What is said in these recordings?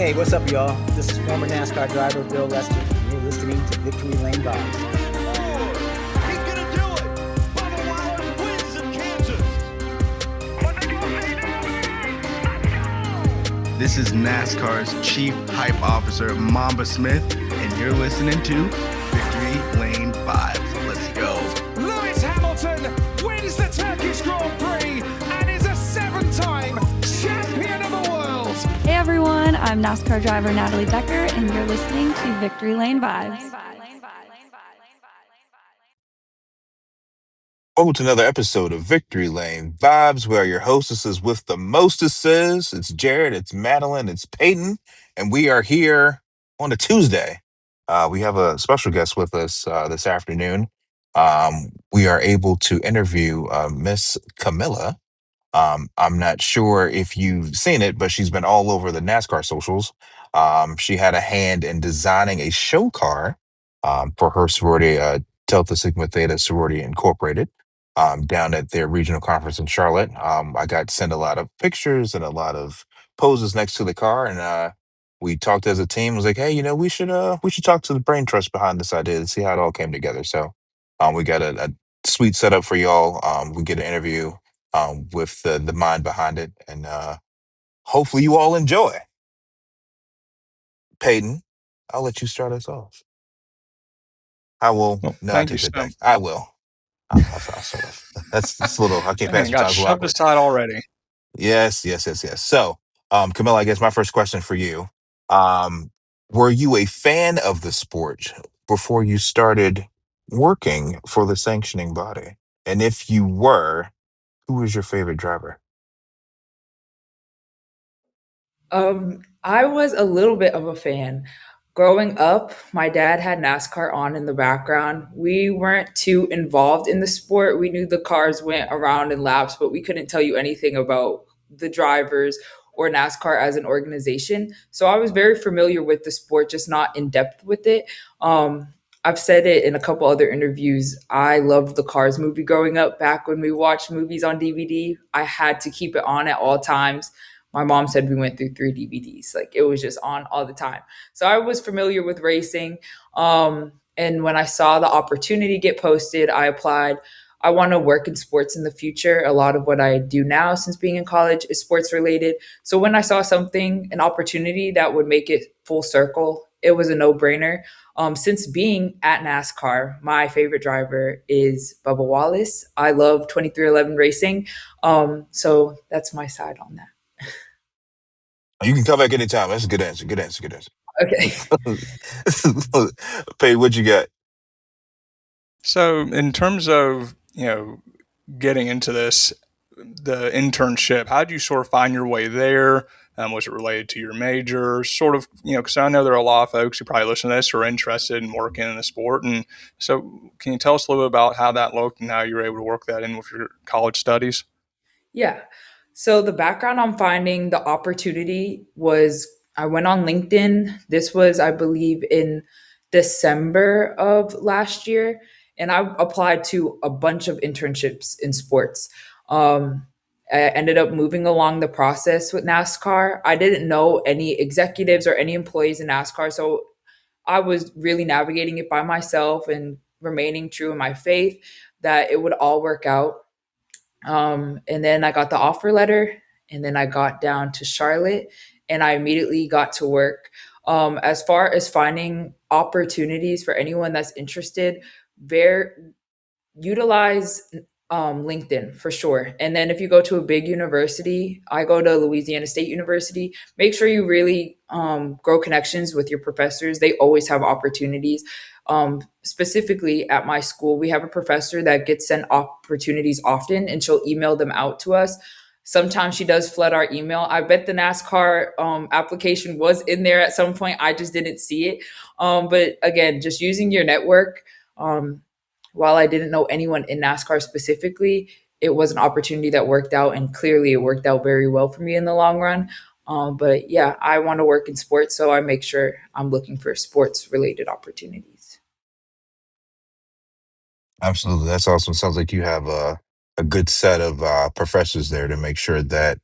Hey, what's up, y'all? This is former NASCAR driver Bill Lester, and you're listening to Victory Lane Vibes. He's gonna do it! Bubba Wallace wins in Kansas! This is NASCAR's Chief Hype Officer, Mamba Smith, and you're listening to Victory Lane Vibes. Let's go. Lewis Hamilton wins the Turkish Grand Prix and is a seven-time champion of the world! Hey everyone, I'm NASCAR driver Natalie Becker, and you're listening to Victory Lane Vibes. Welcome to another episode of Victory Lane Vibes, where your hostesses with the mostest says it's Jared, it's Madeline, it's Peyton, and we are here on a Tuesday. We have a special guest with us this afternoon. We are able to interview Miss Camilla. I'm not sure if you've seen it, but she's been all over the NASCAR socials. She had a hand in designing a show car for her sorority, Delta Sigma Theta Sorority Incorporated, down at their regional conference in Charlotte. I got sent a lot of pictures and a lot of poses next to the car, and we talked as a team. Was like, hey, we should talk to the brain trust behind this idea and see how it all came together. So we got a sweet setup for y'all. We get an interview with the mind behind it, and hopefully you all enjoy. Peyton, I'll let you start us off. I will. Well, No, I thank you take that so back. I will. I'll start off. That's a little. I can't pass Man, got sometimes. A little shoved awkward. aside already. Yes. So, Camilla, I guess my first question for you: were you a fan of the sport before you started working for the sanctioning body? And if you were, who was your favorite driver? I was a little bit of a fan. Growing up, my dad had NASCAR on in the background. We weren't too involved in the sport. We knew the cars went around in laps, but we couldn't tell you anything about the drivers or NASCAR as an organization. So I was very familiar with the sport, just not in depth with it. I've said it in a couple other interviews. I loved the Cars movie growing up. Back when we watched movies on DVD, I had to keep it on at all times. My mom said we went through 3 DVDs. Like, it was just on all the time. So I was familiar with racing. And when I saw the opportunity get posted, I applied. I want to work in sports in the future. A lot of what I do now since being in college is sports related. So when I saw something, an opportunity that would make it full circle, it was a no-brainer. Since being at NASCAR, my favorite driver is Bubba Wallace. I love 2311 racing. So that's my side on that. You can come back anytime. That's a good answer. Good answer. Okay. Pay, what you got? So, in terms of getting into this, the internship, how did you sort of find your way there? Was it related to your major? Sort of, because I know there are a lot of folks who probably listen to this who are interested in working in the sport. And so, can you tell us a little bit about how that looked and how you were able to work that in with your college studies? Yeah. So the background on finding the opportunity was I went on LinkedIn. This was, I believe, in December of last year. And I applied to a bunch of internships in sports. I ended up moving along the process with NASCAR. I didn't know any executives or any employees in NASCAR. So I was really navigating it by myself and remaining true in my faith that it would all work out. And then I got the offer letter, and then I got down to Charlotte, and I immediately got to work. As far as finding opportunities for anyone that's interested, utilize LinkedIn for sure. And then if you go to a big university, I go to Louisiana State University, make sure you really grow connections with your professors. They always have opportunities. Specifically at my school, we have a professor that gets sent opportunities often, and she'll email them out to us. Sometimes she does flood our email. I bet the NASCAR application was in there at some point. I just didn't see it. But again, just using your network. While I didn't know anyone in NASCAR specifically, it was an opportunity that worked out, and clearly it worked out very well for me in the long run. But yeah, I want to work in sports, so I make sure I'm looking for sports related opportunities. Absolutely. That's awesome. Sounds like you have a good set of professors there to make sure that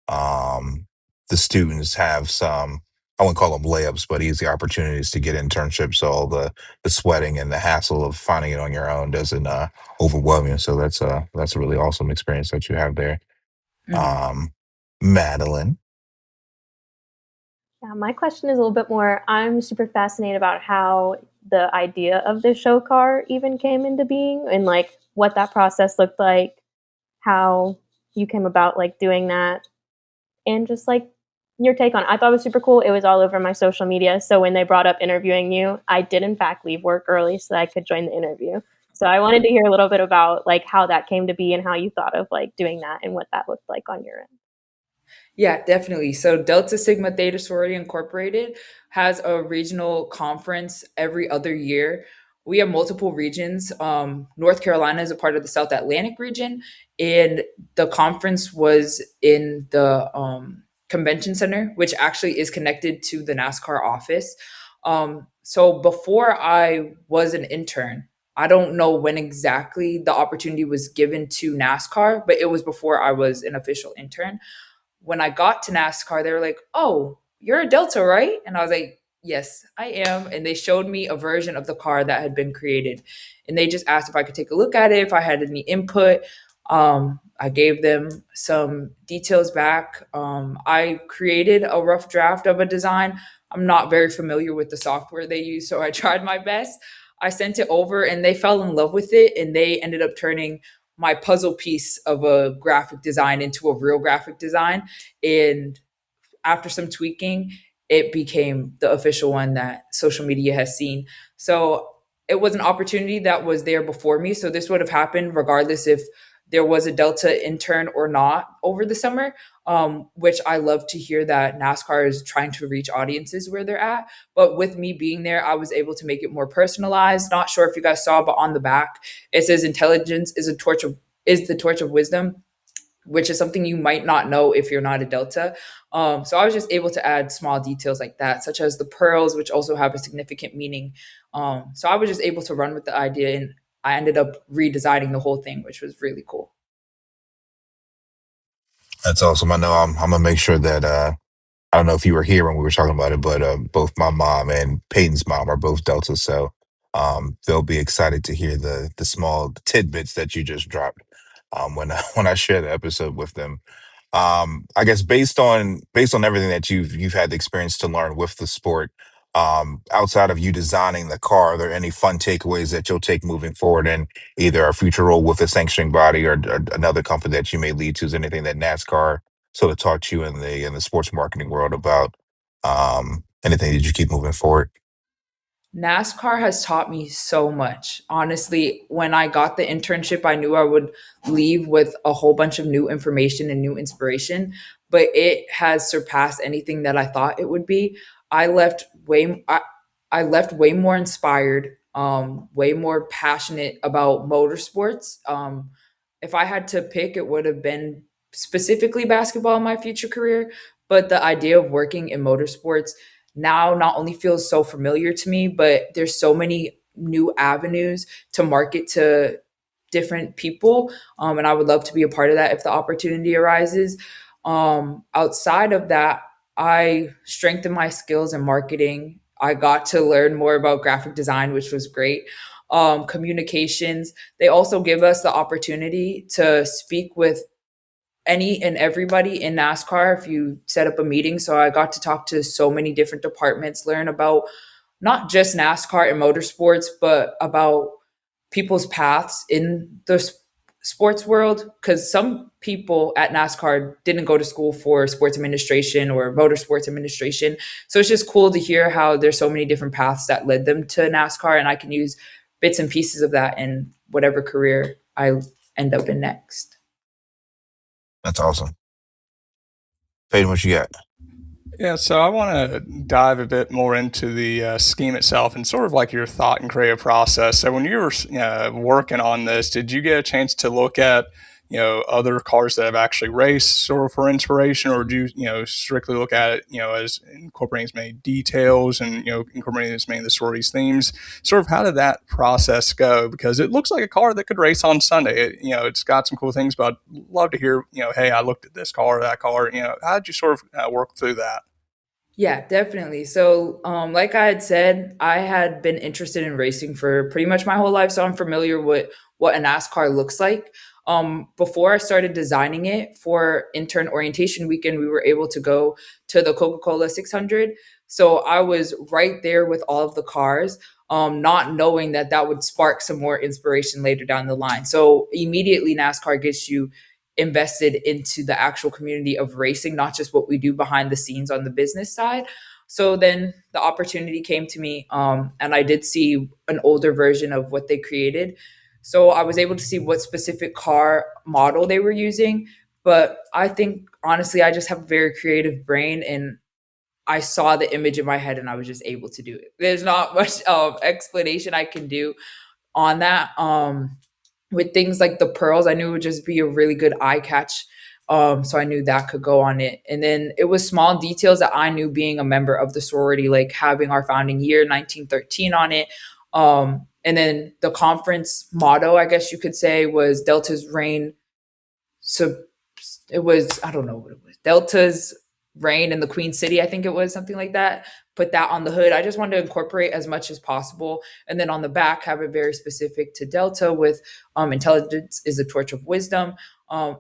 the students have some I wouldn't call them layups, but easy opportunities to get internships. So all the sweating and the hassle of finding it on your own doesn't overwhelm you. So that's a really awesome experience that you have there. Mhm. Um, Madeline. Yeah, my question is a little bit more. I'm super fascinated about how the idea of the show car even came into being and like what that process looked like, how you came about like doing that, and just like your take on it. I thought it was super cool. It was all over my social media. So when they brought up interviewing you, I did in fact leave work early so that I could join the interview. So I wanted to hear a little bit about like how that came to be and how you thought of like doing that and what that looked like on your end. Yeah, definitely. So Delta Sigma Theta Sorority Incorporated has a regional conference every other year. We have multiple regions. North Carolina is a part of the South Atlantic region, and the conference was in the convention center, which actually is connected to the NASCAR office. So before I was an intern, I don't know when exactly the opportunity was given to NASCAR, but it was before I was an official intern. When I got to NASCAR, they were like, "Oh, you're a Delta, right?" And I was like, "Yes, I am." And they showed me a version of the car that had been created. And they just asked if I could take a look at it, if I had any input. I gave them some details back. I created a rough draft of a design. I'm not very familiar with the software they use, so I tried my best. I sent it over and they fell in love with it, and they ended up turning my puzzle piece of a graphic design into a real graphic design. And after some tweaking, it became the official one that social media has seen. So it was an opportunity that was there before me. So this would have happened regardless if there was a Delta intern or not over the summer, which I love to hear that NASCAR is trying to reach audiences where they're at. But with me being there, I was able to make it more personalized. Not sure if you guys saw, but on the back, it says intelligence is the torch of wisdom, which is something you might not know if you're not a Delta. So I was just able to add small details like that, such as the pearls, which also have a significant meaning. So I was just able to run with the idea, and I ended up redesigning the whole thing, which was really cool. That's awesome. I know I'm gonna make sure that I don't know if you were here when we were talking about it, but both my mom and Peyton's mom are both Delta, so they'll be excited to hear the small tidbits that you just dropped when when I share the episode with them. I guess based on everything that you've had the experience to learn with the sport, outside of you designing the car, are there any fun takeaways that you'll take moving forward in either a future role with a sanctioning body or another company that you may lead to? Is there anything that NASCAR sort of taught you in the sports marketing world about anything that you keep moving forward? NASCAR has taught me so much. Honestly, when I got the internship, I knew I would leave with a whole bunch of new information and new inspiration, but it has surpassed anything that I thought it would be. I left I left way more inspired, way more passionate about motorsports. If I had to pick, it would have been specifically basketball in my future career, but the idea of working in motorsports now not only feels so familiar to me, but there's so many new avenues to market to different people. And I would love to be a part of that if the opportunity arises. Outside of that, I strengthened my skills in marketing. I got to learn more about graphic design, which was great. Communications. They also give us the opportunity to speak with any and everybody in NASCAR if you set up a meeting. So I got to talk to so many different departments, learn about not just NASCAR and motorsports, but about people's paths in the sports world. Because some people at NASCAR didn't go to school for sports administration or motorsports administration. So it's just cool to hear how there's so many different paths that led them to NASCAR. And I can use bits and pieces of that in whatever career I end up in next. That's awesome. Peyton, what you got? Yeah, so I want to dive a bit more into the scheme itself and sort of like your thought and creative process. So when you were working on this, did you get a chance to look at other cars that have actually raced sort of for inspiration, or do you strictly look at it as incorporating as many details and incorporating as many of the story's themes? Sort of how did that process go? Because it looks like a car that could race on Sunday. It's got some cool things, but I'd love to hear hey, I looked at this car, that car. How did you sort of work through that? Yeah, definitely. So, like I had said, I had been interested in racing for pretty much my whole life, so I'm familiar with what a NASCAR looks like. Before I started designing it for intern orientation weekend, we were able to go to the Coca-Cola 600. So I was right there with all of the cars, not knowing that that would spark some more inspiration later down the line. So immediately, NASCAR gets you invested into the actual community of racing, not just what we do behind the scenes on the business side. So then the opportunity came to me, and I did see an older version of what they created. So I was able to see what specific car model they were using. But I think honestly, I just have a very creative brain, and I saw the image in my head and I was just able to do it. There's not much explanation I can do on that. With things like the pearls, I knew it would just be a really good eye catch. So I knew that could go on it. And then it was small details that I knew being a member of the sorority, like having our founding year, 1913, on it. And then the conference motto, I guess you could say, was Delta's reign. So it was, I don't know what it was, Delta's reign in the Queen City, I think it was something like that. Put that on the hood. I just wanted to incorporate as much as possible. And then on the back, have it very specific to Delta with intelligence is a torch of wisdom.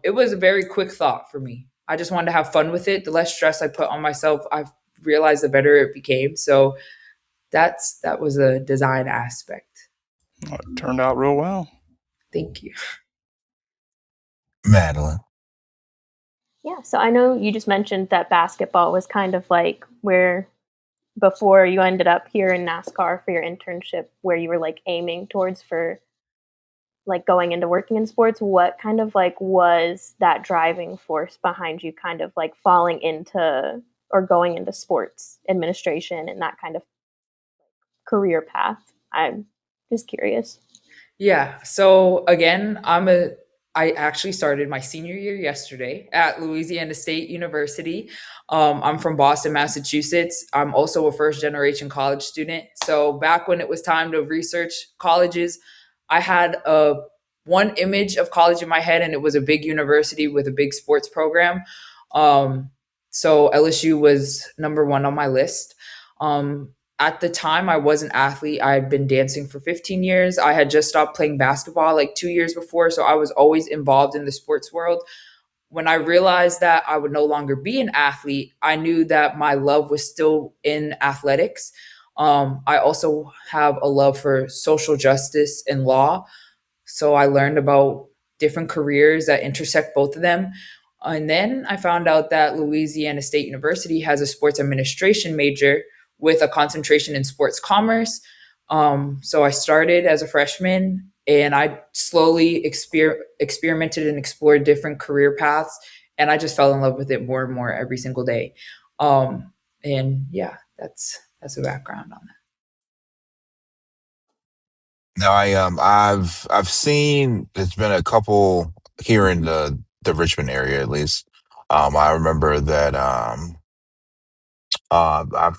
It was a very quick thought for me. I just wanted to have fun with it. The less stress I put on myself, I've realized the better it became. So that was a design aspect. Well, it turned out real well. Thank you. Madeline. Yeah, so I know you just mentioned that basketball was kind of like where before you ended up here in NASCAR for your internship, where you were like aiming towards for like going into working in sports. What kind of like was that driving force behind you kind of like falling into or going into sports administration and that kind of career path? I'm just curious. Yeah. So again, I actually started my senior year yesterday at Louisiana State University. I'm from Boston, Massachusetts. I'm also a first generation college student. So back when it was time to research colleges, I had a one image of college in my head, and it was a big university with a big sports program. Um, so LSU was number one on my list. At the time, I was an athlete. I had been dancing for 15 years. I had just stopped playing basketball like 2 years before. So I was always involved in the sports world. When I realized that I would no longer be an athlete, I knew that my love was still in athletics. I also have a love for social justice and law. So I learned about different careers that intersect both of them. And then I found out that Louisiana State University has a sports administration major with a concentration in sports commerce. So I started as a freshman and I slowly experimented and explored different career paths. And I just fell in love with it more and more every single day. And yeah, that's a background on that. Now I've seen there's been a couple here in the Richmond area at least. I remember that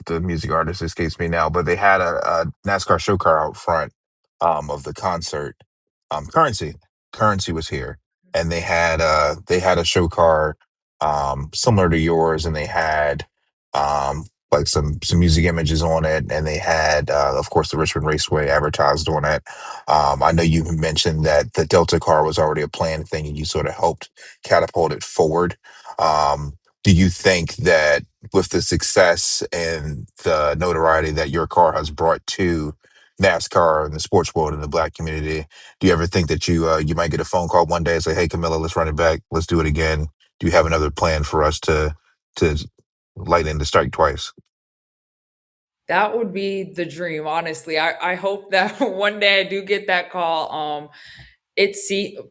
the music artist escapes me now, but they had a NASCAR show car out front of the concert. Currency, Currency was here, and they had a show car similar to yours, and they had like some music images on it, and they had of course the Richmond Raceway advertised on it. I know you mentioned that the Delta car was already a planned thing, and you sort of helped catapult it forward. Do you think that with the success and the notoriety that your car has brought to NASCAR and the sports world and the Black community, do you ever think that you might get a phone call one day and say, "Hey, Camilla, let's run it back. Let's do it again." Do you have another plan for us to lightning to strike twice? That would be the dream, honestly. I hope that one day I do get that call.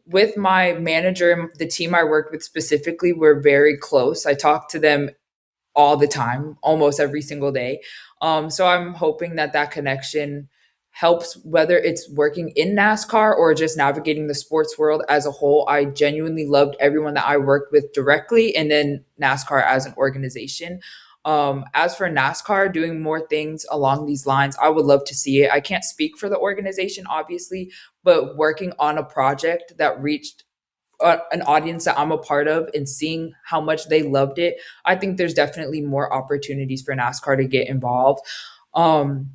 With my manager and the team I worked with specifically, we're very close. I talk to them all the time, almost every single day. So I'm hoping that that connection helps, whether it's working in NASCAR or just navigating the sports world as a whole. I genuinely loved everyone that I worked with directly, and then NASCAR as an organization. As for NASCAR doing more things along these lines, I would love to see it. I can't speak for the organization, obviously, but working on a project that reached an audience that I'm a part of and seeing how much they loved it, I think there's definitely more opportunities for NASCAR to get involved. Um,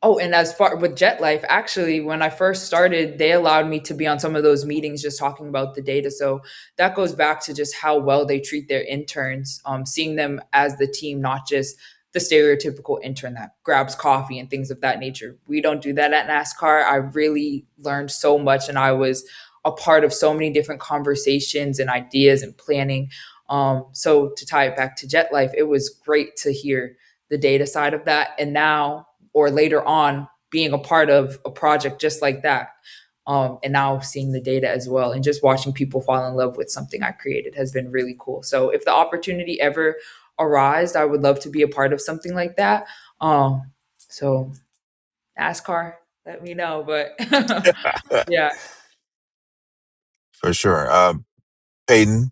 Oh, and as far with Jet Life, actually, when I first started, they allowed me to be on some of those meetings just talking about the data. So that goes back to just how well they treat their interns, seeing them as the team, not just the stereotypical intern that grabs coffee and things of that nature. We don't do that at NASCAR. I really learned so much, and I was a part of so many different conversations and ideas and planning. So to tie it back to Jet Life, it was great to hear the data side of that. And now, or later on, being a part of a project just like that, and now seeing the data as well, and just watching people fall in love with something I created has been really cool. So if the opportunity ever arised, I would love to be a part of something like that. So NASCAR, let me know. But yeah. For sure. Peyton.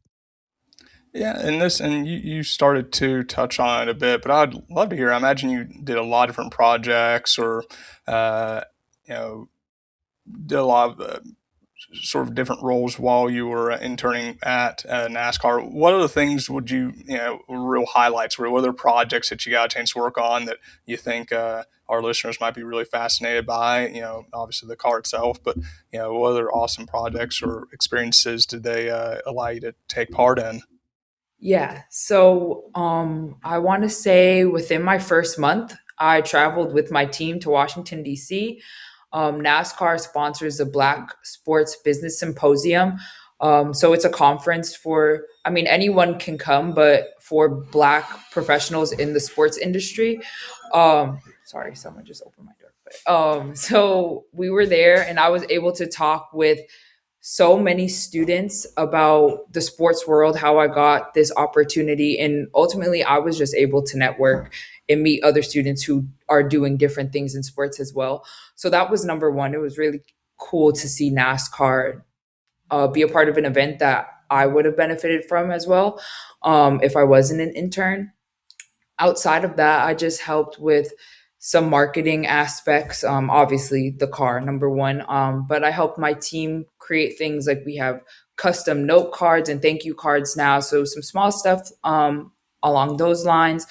Yeah, and you started to touch on it a bit, but I'd love to hear. I imagine you did a lot of different projects, or uh, you know, did a lot of sort of different roles while you were interning at NASCAR. What other things would real highlights? Were other projects that you got a chance to work on that you think our listeners might be really fascinated by? Obviously the car itself, but what other awesome projects or experiences did they allow you to take part in? Yeah. So I want to say within my first month, I traveled with my team to Washington, D.C. NASCAR sponsors the Black Sports Business Symposium. So it's a conference for, I mean, anyone can come, but for Black professionals in the sports industry. Sorry, someone just opened my door. So we were there, and I was able to talk with so many students about the sports world, how I got this opportunity. And ultimately, I was just able to network and meet other students who are doing different things in sports as well. So that was number one. It was really cool to see NASCAR be a part of an event that I would have benefited from as well, if I wasn't an intern. Outside of that, I just helped with some marketing aspects. Obviously, the car, number one. But I helped my team create things like we have custom note cards and thank you cards now. So some small stuff along those lines.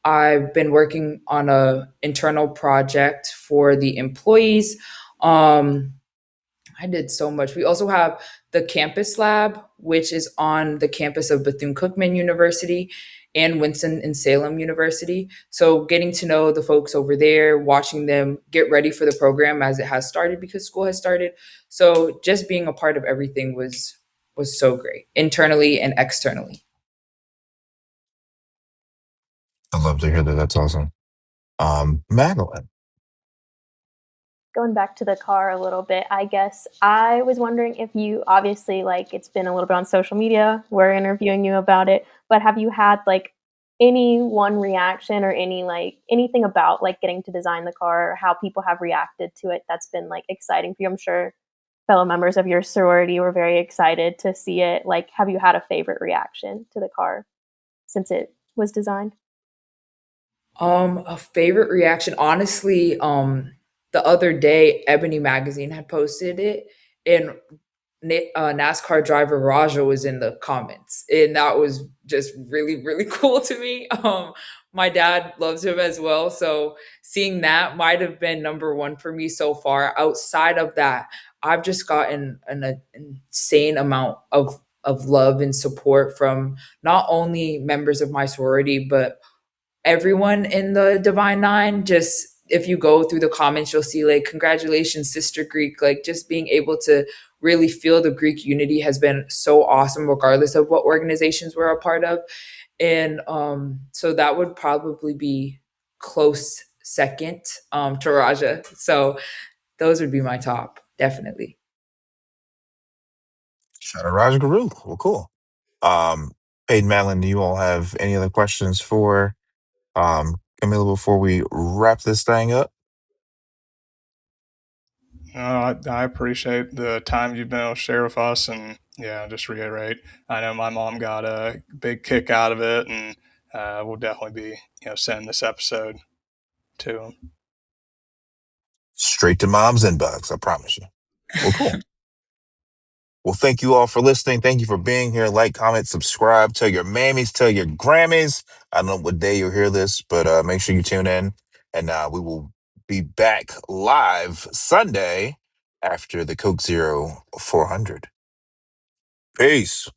I've been working on a internal project for the employees. I did so much. We also have the campus lab, which is on the campus of Bethune-Cookman University and Winston-Salem University. So getting to know the folks over there, watching them get ready for the program as it has started because school has started. So just being a part of everything was so great, internally and externally. I'd love to hear that. That's awesome. Madeline. Going back to the car a little bit, I guess I was wondering if you obviously, like, it's been a little bit on social media, we're interviewing you about it, but have you had like any one reaction or anything about like getting to design the car or how people have reacted to it that's been like exciting for you? I'm sure fellow members of your sorority were very excited to see it. Like, have you had a favorite reaction to the car since it was designed? A favorite reaction, honestly, the other day, Ebony Magazine had posted it, and NASCAR driver Raja was in the comments, and that was just really, really cool to me. My dad loves him as well, so seeing that might have been number one for me so far. Outside of that, I've just gotten an insane amount of love and support from not only members of my sorority, but everyone in the Divine Nine. Just if you go through the comments, you'll see like, congratulations, Sister Greek. Like, just being able to really feel the Greek unity has been so awesome, regardless of what organizations we're a part of. And so that would probably be close second to Raja. So those would be my top, definitely. Shout out Raj Guru. Well, cool. Um, Peyton, Madeline, do you all have any other questions for Camilla before we wrap this thing up? I appreciate the time you've been able to share with us, and yeah, just reiterate. I know my mom got a big kick out of it, and we'll definitely be sending this episode to them. Straight to mom's inbox, I promise you. Well, cool. Well, thank you all for listening. Thank you for being here. Like, comment, subscribe. Tell your mammies, tell your Grammys. I don't know what day you'll hear this, but make sure you tune in. And we will be back live Sunday after the Coke Zero 400. Peace.